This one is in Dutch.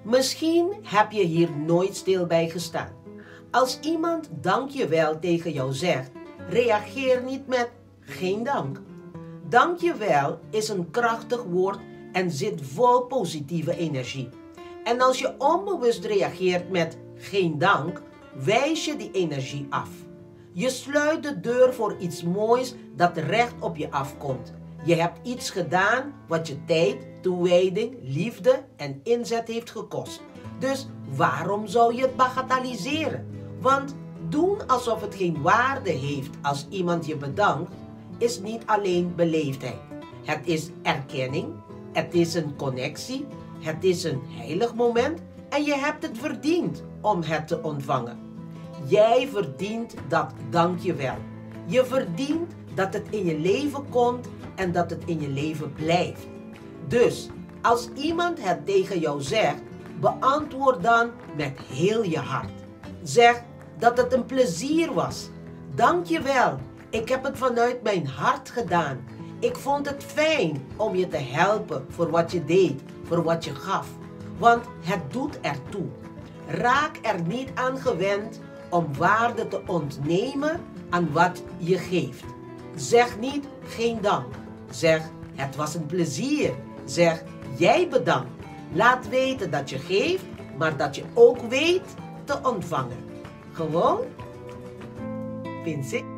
Misschien heb je hier nooit stil bij gestaan. Als iemand dankjewel tegen jou zegt, reageer niet met geen dank. Dankjewel is een krachtig woord en zit vol positieve energie. En als je onbewust reageert met geen dank, wijs je die energie af. Je sluit de deur voor iets moois dat recht op je afkomt. Je hebt iets gedaan wat je tijd, toewijding, liefde en inzet heeft gekost. Dus waarom zou je het bagatelliseren? Want doen alsof het geen waarde heeft als iemand je bedankt, is niet alleen beleefdheid. Het is erkenning, het is een connectie, het is een heilig moment en je hebt het verdiend om het te ontvangen. Jij verdient dat dankjewel. Je verdient dat het in je leven komt en dat het in je leven blijft. Dus als iemand het tegen jou zegt, beantwoord dan met heel je hart. Zeg dat het een plezier was. Dankjewel. Ik heb het vanuit mijn hart gedaan. Ik vond het fijn om je te helpen voor wat je deed, voor wat je gaf. Want het doet ertoe. Raak er niet aan gewend om waarde te ontnemen aan wat je geeft. Zeg niet geen dank. Zeg het was een plezier. Zeg jij bedankt. Laat weten dat je geeft, maar dat je ook weet te ontvangen. Gewoon, vind ik.